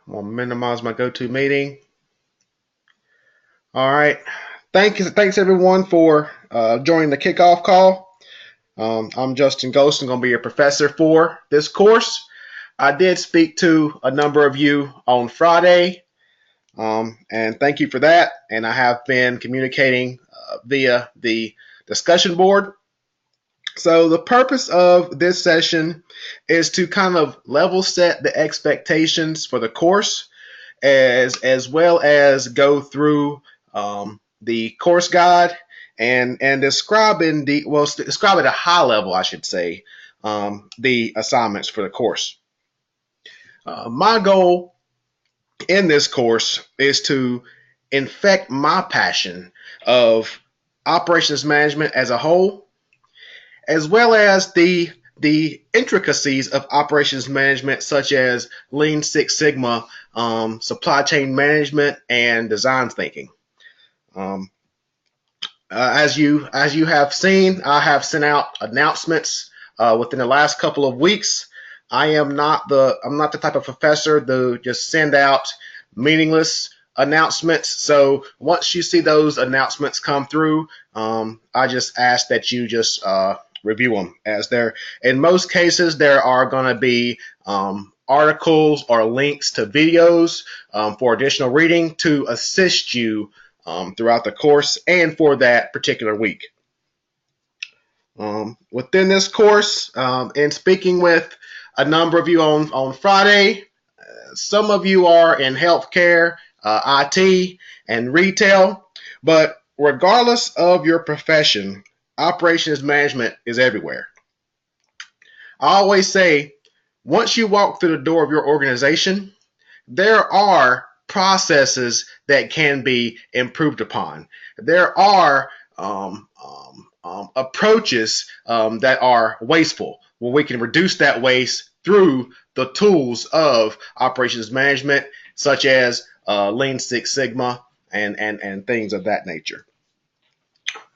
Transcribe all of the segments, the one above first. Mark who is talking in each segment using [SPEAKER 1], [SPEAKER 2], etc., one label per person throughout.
[SPEAKER 1] I'm gonna minimize my GoToMeeting. All right. Thanks everyone for joining the kickoff call. I'm Justin Ghost. I'm going to be your professor for this course. I did speak to a number of you on Friday, and thank you for that. And I have been communicating via the discussion board. So the purpose of this session is to kind of level set the expectations for the course, as well as go through the course guide and describe at a high level, I should say, the assignments for the course. My goal in this course is to infect my passion of operations management as a whole, as well as the intricacies of operations management, such as Lean Six Sigma, supply chain management, and design thinking. As you have seen, I have sent out announcements within the last couple of weeks. I'm not the type of professor to just send out meaningless announcements. So once you see those announcements come through, I just ask that you just review them, as there in most cases there are going to be articles or links to videos for additional reading to assist you throughout the course and for that particular week. Within this course, in speaking with a number of you on Friday, some of you are in healthcare, IT, and retail, but regardless of your profession, operations management is everywhere. I always say, once you walk through the door of your organization, there are processes that can be improved upon. There are approaches that are wasteful. Well, we can reduce that waste through the tools of operations management, such as Lean Six Sigma and things of that nature.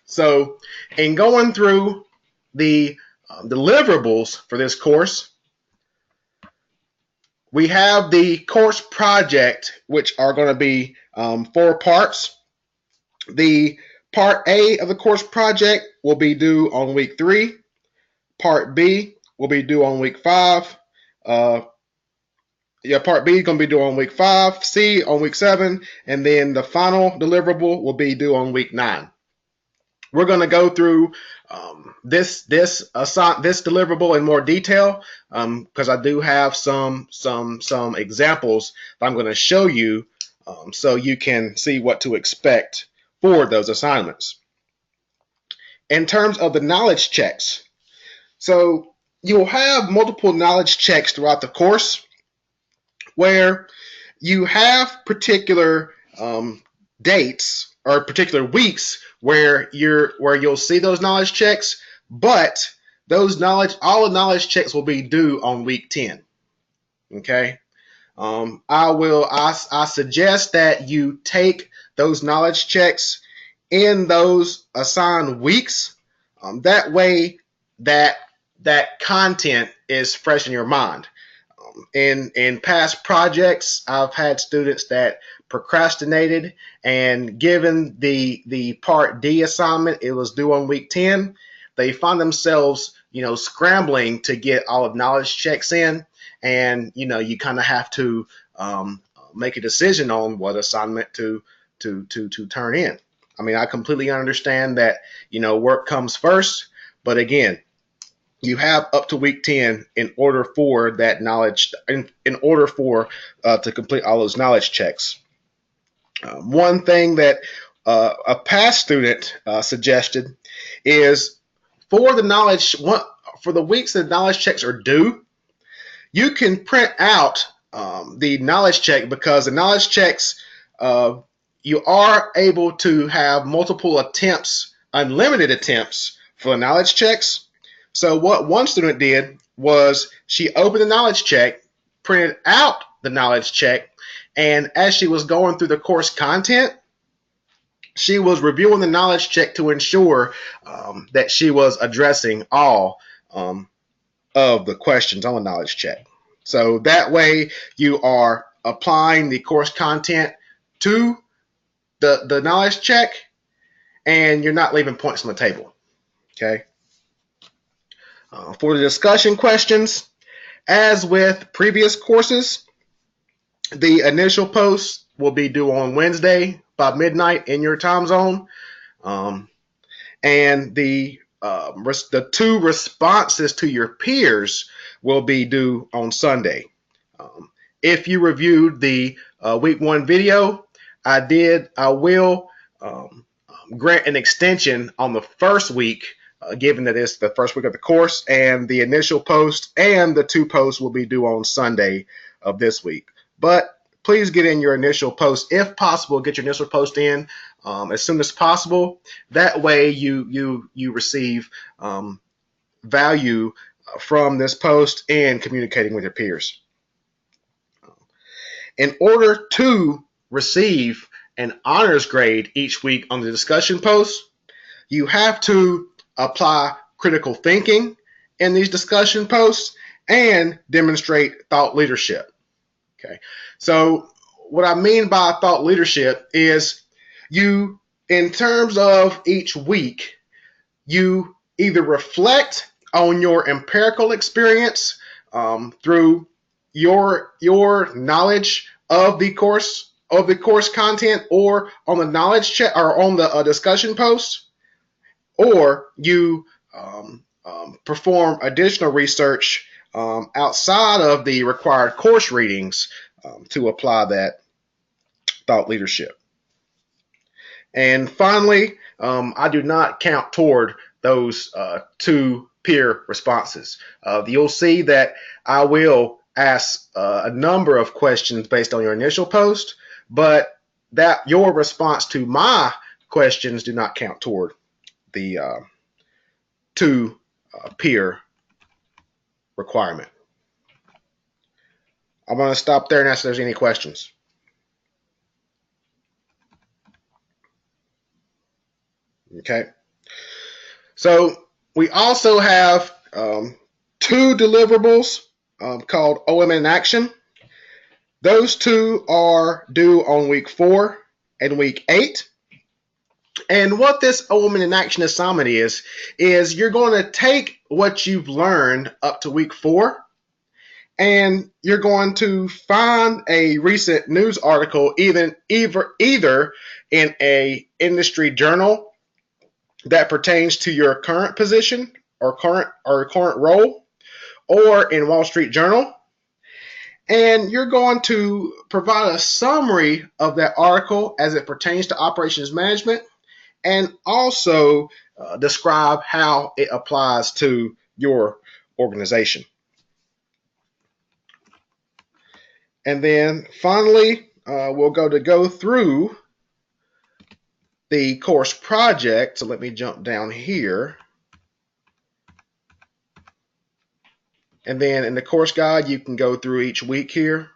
[SPEAKER 1] So in going through the deliverables for this course, we have the course project, which are going to be 4 parts. The part A of the course project will be due on week 3. Part B will be due on week 5. Part B is going to be due on week 5, C on week 7, and then the final deliverable will be due on week 9. We're going to go through this deliverable in more detail because I do have some examples that I'm going to show you so you can see what to expect for those assignments. In terms of the knowledge checks, so you'll have multiple knowledge checks throughout the course where you have particular dates or particular weeks where you'll see those knowledge checks, but all the knowledge checks will be due on week 10. Okay. I suggest that you take those knowledge checks in those assigned weeks. That way that content is fresh in your mind. In past projects, I've had students that procrastinated, and given the part D assignment, it was due on week 10, they find themselves scrambling to get all of knowledge checks in, and you kind of have to make a decision on what assignment to turn in. I mean, I completely understand that work comes first, but again, you have up to week 10 in order for that knowledge, in order for to complete all those knowledge checks. One thing that a past student suggested is for the weeks that knowledge checks are due, you can print out the knowledge check, because the knowledge checks, you are able to have multiple attempts, unlimited attempts for the knowledge checks. So what one student did was she opened the knowledge check, printed out the knowledge check, and as she was going through the course content, she was reviewing the knowledge check to ensure that she was addressing all of the questions on the knowledge check. So that way you are applying the course content to the knowledge check, and you're not leaving points on the table. Okay. For the discussion questions, as with previous courses, the initial post will be due on Wednesday by midnight in your time zone, and the two responses to your peers will be due on Sunday. If you reviewed the week 1 video, I will grant an extension on the first week, given that it's the first week of the course, and the initial post and the 2 posts will be due on Sunday of this week. But please get in your initial post. If possible, get your initial post in as soon as possible. That way you receive value from this post and communicating with your peers. In order to receive an honors grade each week on the discussion post, you have to apply critical thinking in these discussion posts and demonstrate thought leadership. Okay, so what I mean by thought leadership is you, in terms of each week, you either reflect on your empirical experience through your knowledge of the course content, or on the knowledge check, or on the discussion posts, or you perform additional research outside of the required course readings to apply that thought leadership. And finally, I do not count toward those 2 peer responses. You'll see that I will ask a number of questions based on your initial post, but that your response to my questions do not count toward the 2 peer requirement. I'm going to stop there and ask if there's any questions. Okay. So we also have 2 deliverables called OM in Action. Those 2 are due on week 4 and week 8. And what this OM in Action assignment is you're going to take what you've learned up to week 4, and you're going to find a recent news article, either in a industry journal that pertains to your current position or current role, or in Wall Street Journal, and you're going to provide a summary of that article as it pertains to operations management, and also describe how it applies to your organization. And then finally, we'll go through the course project. So let me jump down here. And then in the course guide, you can go through each week here,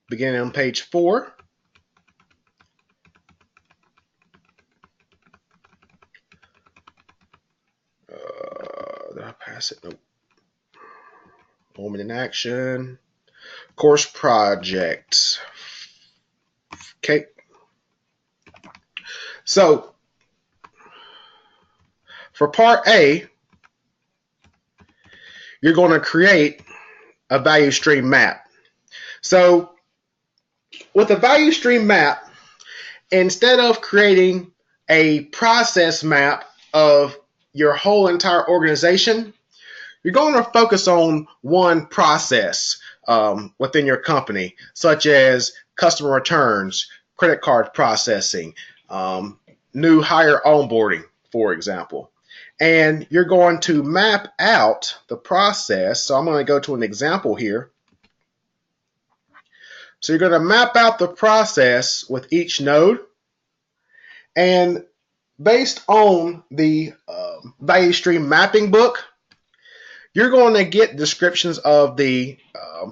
[SPEAKER 1] beginning on page 4. Did I pass it? Nope. Moment in action. Course project. Okay. So for part A, you're going to create a value stream map. So with a value stream map, instead of creating a process map of your whole entire organization, you're going to focus on one process within your company, such as customer returns, credit card processing, new hire onboarding, for example. And you're going to map out the process. So I'm going to go to an example here. So you're going to map out the process with each node. And based on the value stream mapping book, you're going to get descriptions of the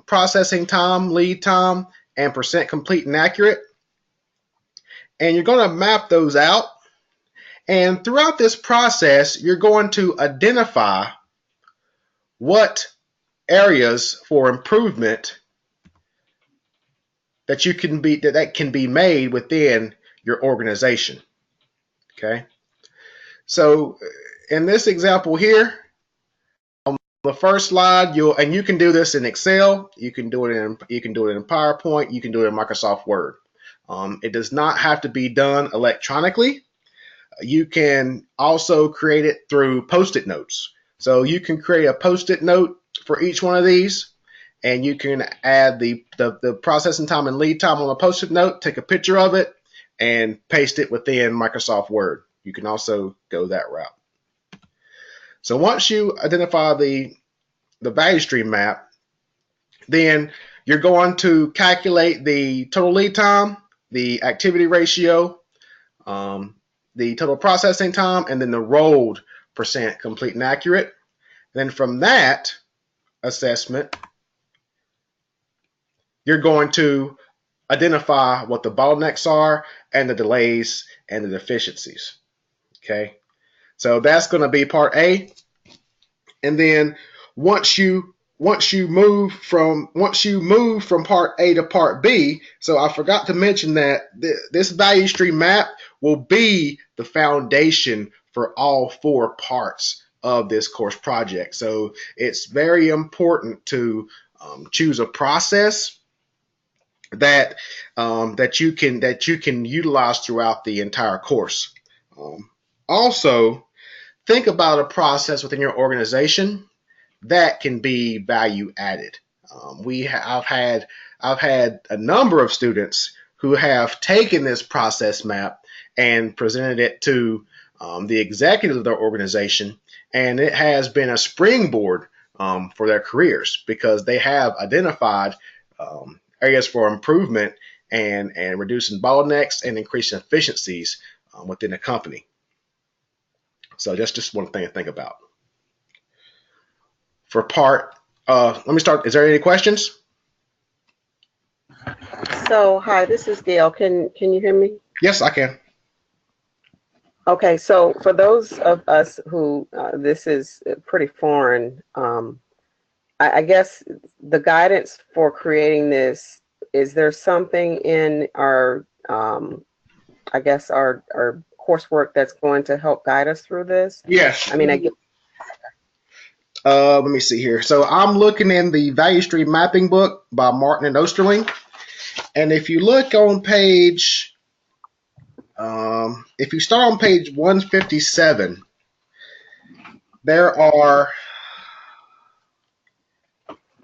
[SPEAKER 1] processing time, lead time, and percent complete and accurate. And you're going to map those out. And throughout this process, you're going to identify what areas for improvement that can be made within your organization. Okay. So in this example here, on the first slide, you can do this in Excel, you can do it in PowerPoint, you can do it in Microsoft Word. It does not have to be done electronically. You can also create it through Post-it notes. So you can create a Post-it note for each one of these, and you can add the processing time and lead time on a Post-it note, take a picture of it, and paste it within Microsoft Word. You can also go that route. So once you identify the value stream map, then you're going to calculate the total lead time, the activity ratio, the total processing time, and then the rolled percent complete and accurate. Then from that assessment, you're going to identify what the bottlenecks are and the delays and the deficiencies. Okay, so that's going to be part A. And then once you move from part A to part B, so I forgot to mention that this value stream map will be the foundation for all 4 parts of this course project. So it's very important to choose a process that you can utilize throughout the entire course. Also, think about a process within your organization that can be value added. I've had a number of students who have taken this process map and presented it to the executives of their organization, and it has been a springboard for their careers because they have identified areas for improvement and reducing bottlenecks and increasing efficiencies within the company. So that's just one thing to think about. For part, let me start. Is there any questions?
[SPEAKER 2] So, hi, this is Gail. Can you hear me?
[SPEAKER 1] Yes, I can.
[SPEAKER 2] Okay, so for those of us who this is pretty foreign, I guess the guidance for creating this, is there something in our, I guess our coursework that's going to help guide us through this?
[SPEAKER 1] Yes.
[SPEAKER 2] I mean, I get.
[SPEAKER 1] Let me see here. So I'm looking in the value stream mapping book by Martin and Osterling. And if you look on page, if you start on page 157, there are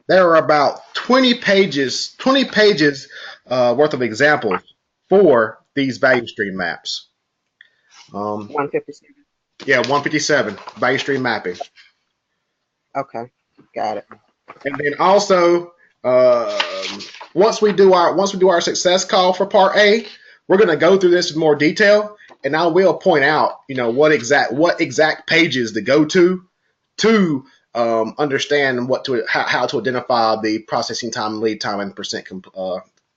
[SPEAKER 1] about 20 pages worth of examples for these value stream maps.
[SPEAKER 2] 157.
[SPEAKER 1] Yeah, 157 value stream mapping.
[SPEAKER 2] Okay, got it.
[SPEAKER 1] And then also, once we do our success call for part A, we're going to go through this in more detail, and I will point out, what exact pages to go to understand how to identify the processing time, lead time, and percent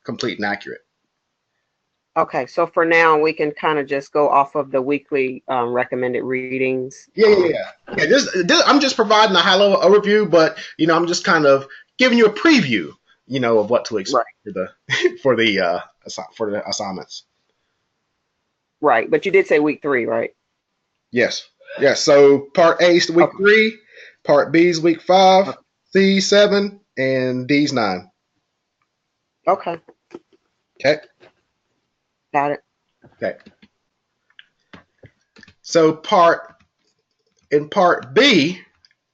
[SPEAKER 1] complete and accurate.
[SPEAKER 2] Okay, so for now, we can kind of just go off of the weekly recommended readings.
[SPEAKER 1] Yeah. I'm just providing a high-level overview, but I'm just kind of giving you a preview, of what to expect for the assignments.
[SPEAKER 2] Right, but you did say week 3, right?
[SPEAKER 1] Yes. So part A is week 3, part B is week 5, C 7, and D's 9.
[SPEAKER 2] Okay. Got it.
[SPEAKER 1] Okay. So in part B,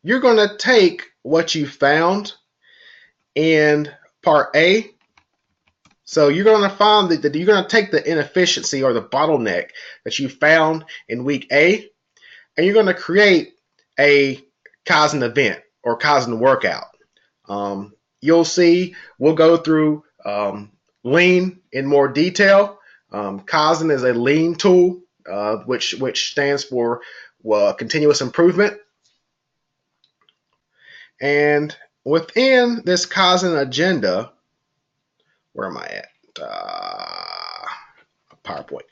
[SPEAKER 1] you're going to take what you found in part A. So you're going to find that you're going to take the inefficiency or the bottleneck that you found in week A, and you're going to create a Kaizen event or Kaizen workout. You'll see, we'll go through Lean in more detail. Kaizen is a Lean tool, which stands for continuous improvement. And within this Kaizen agenda, where am I at? PowerPoint.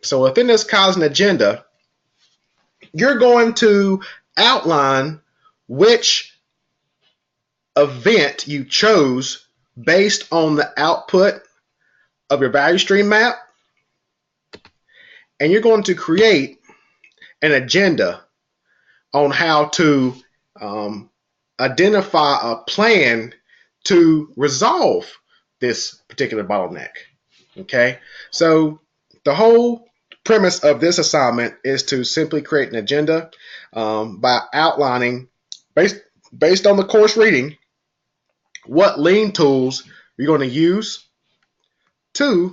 [SPEAKER 1] So within this Kaizen agenda, you're going to outline which event you chose based on the output of your value stream map, and you're going to create an agenda on how to identify a plan to resolve this particular bottleneck. Okay, so the whole premise of this assignment is to simply create an agenda by outlining, based on the course reading, what lean tools you're going to use to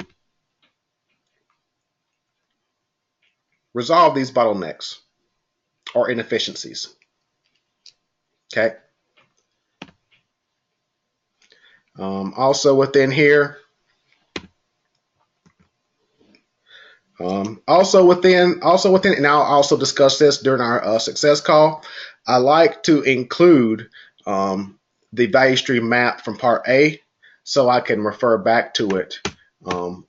[SPEAKER 1] resolve these bottlenecks or inefficiencies. Okay. Also within here, and I'll also discuss this during our success call. I like to include the value stream map from part A, so I can refer back to it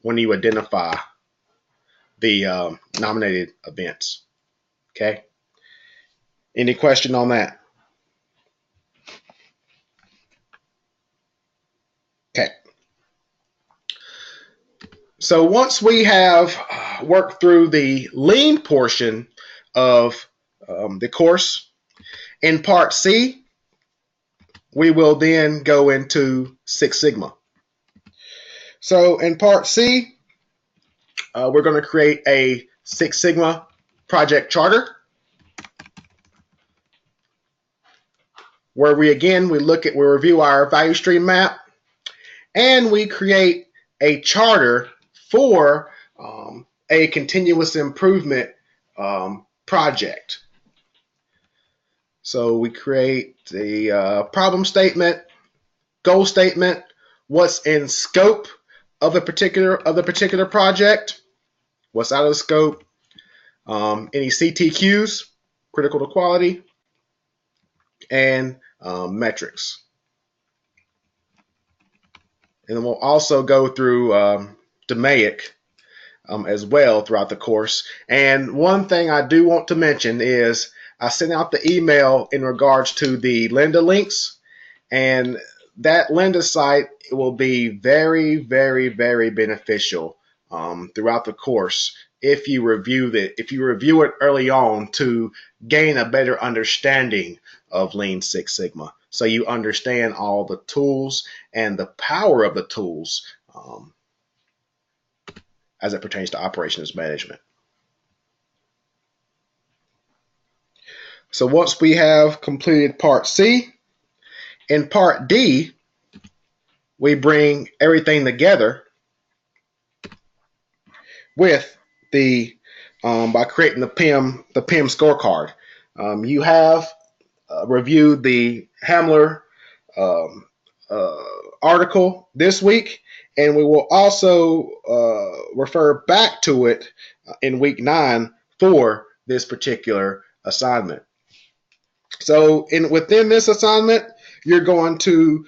[SPEAKER 1] when you identify the nominated events. Okay. Any question on that? Okay. So once we have worked through the lean portion of the course, in part C, we will then go into Six Sigma. So in part C, we're going to create a Six Sigma project charter, where we review our value stream map, and we create a charter for a continuous improvement project. So we create the problem statement, goal statement, what's in scope of the particular project, what's out of the scope, any CTQs, critical to quality, and metrics. And then we'll also go through DMAIC as well throughout the course. And one thing I do want to mention is I sent out the email in regards to the Lynda links, and that Lynda site will be very, very, very beneficial throughout the course if you review it early on to gain a better understanding of Lean Six Sigma, so you understand all the tools and the power of the tools as it pertains to operations management. So once we have completed part C, in part D, we bring everything together with the by creating the PIM scorecard. You have reviewed the Hamler article this week, and we will also refer back to it in week 9 for this particular assignment. So within this assignment, you're going to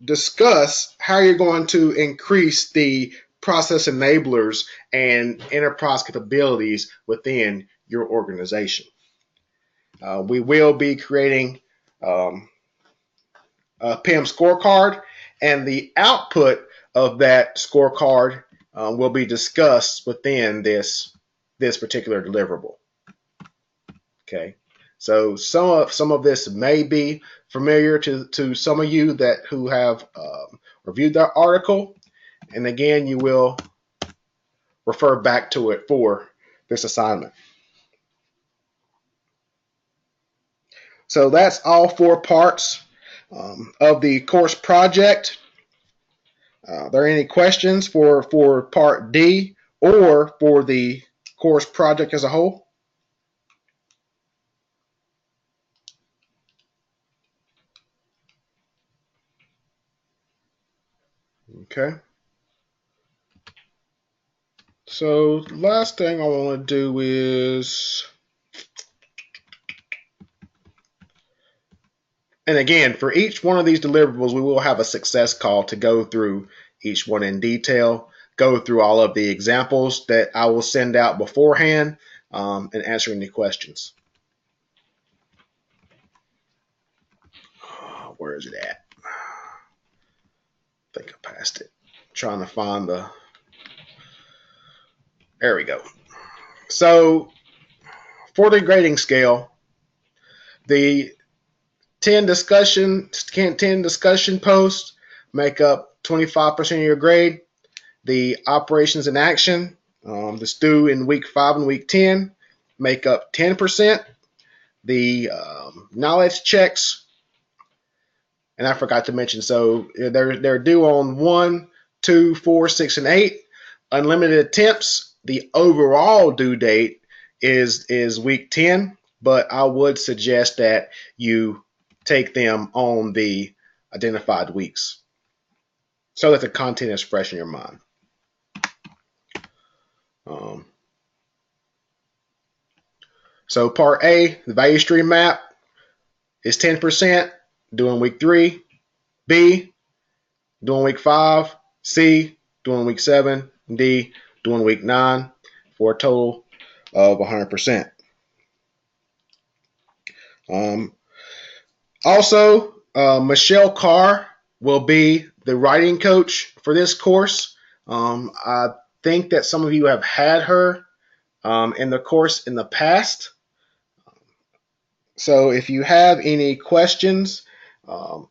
[SPEAKER 1] discuss how you're going to increase the process enablers and enterprise capabilities within your organization. We will be creating a PIM scorecard, and the output of that scorecard will be discussed within this particular deliverable. Okay, so some of this may be familiar to some of you who have reviewed that article, and again, you will refer back to it for this assignment. So that's all 4 parts of the course project. Are there any questions for part D or for the course project as a whole? Okay. So last thing I want to do is, and again, for each one of these deliverables, we will have a success call to go through each one in detail, go through all of the examples that I will send out beforehand, and answer any questions. Where is it at? I think I passed it. Trying to find the. There we go. So for the grading scale, the 10 discussion posts make up 25% of your grade. The operations in action, that's due in week 5 and week 10, make up 10%. The knowledge checks, and I forgot to mention, so they're due on 1, 2, 4, 6, and 8. Unlimited attempts, the overall due date is week 10, but I would suggest that you take them on the identified weeks so that the content is fresh in your mind. So part A, the value stream map, is 10%, due in week 3. B, due in week 5. C, due in week 7. D, due in week 9, for a total of 100%. Also, Michelle Carr will be the writing coach for this course. I think that some of you have had her in the course in the past. So if you have any questions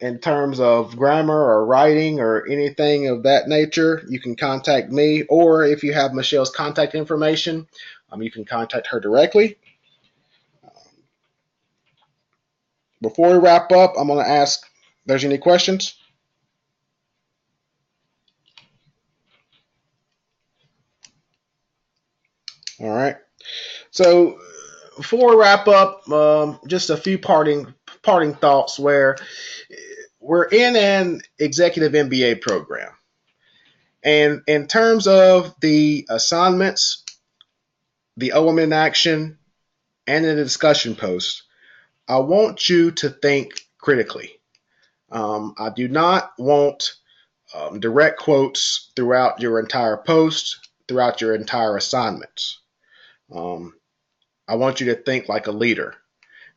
[SPEAKER 1] in terms of grammar or writing or anything of that nature, you can contact me, or if you have Michelle's contact information, you can contact her directly. Before we wrap up, I'm going to ask if there's any questions. All right. So before we wrap up, just a few parting thoughts. Where we're in an executive MBA program, and in terms of the assignments, the OM in action, and the discussion post, I want you to think critically. I do not want direct quotes throughout your entire post, throughout your entire assignments. I want you to think like a leader.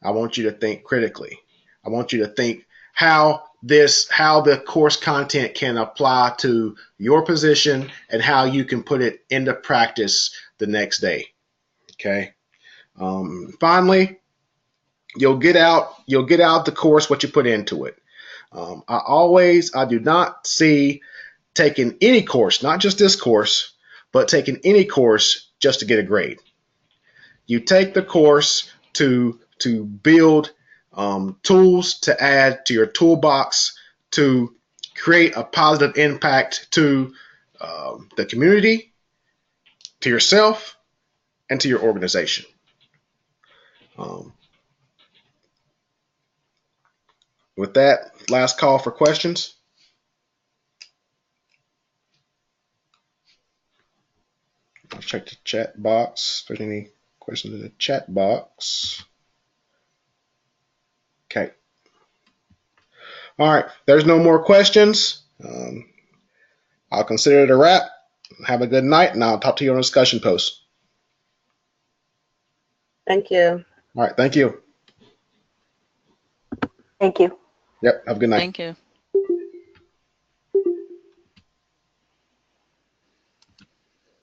[SPEAKER 1] I want you to think critically. I want you to think how the course content can apply to your position and how you can put it into practice the next day. Okay. Finally, you'll get out the course what you put into it. I do not see taking any course, not just this course, but taking any course just to get a grade. You take the course to build tools to add to your toolbox to create a positive impact to the community, to yourself, and to your organization. With that, last call for questions. I'll check the chat box. If there's any questions in the chat box. Okay. All right. There's no more questions. I'll consider it a wrap. Have a good night, and I'll talk to you on a discussion post.
[SPEAKER 2] Thank you.
[SPEAKER 1] All right. Thank you.
[SPEAKER 3] Thank you.
[SPEAKER 1] Yep. Have a good night.
[SPEAKER 4] Thank you.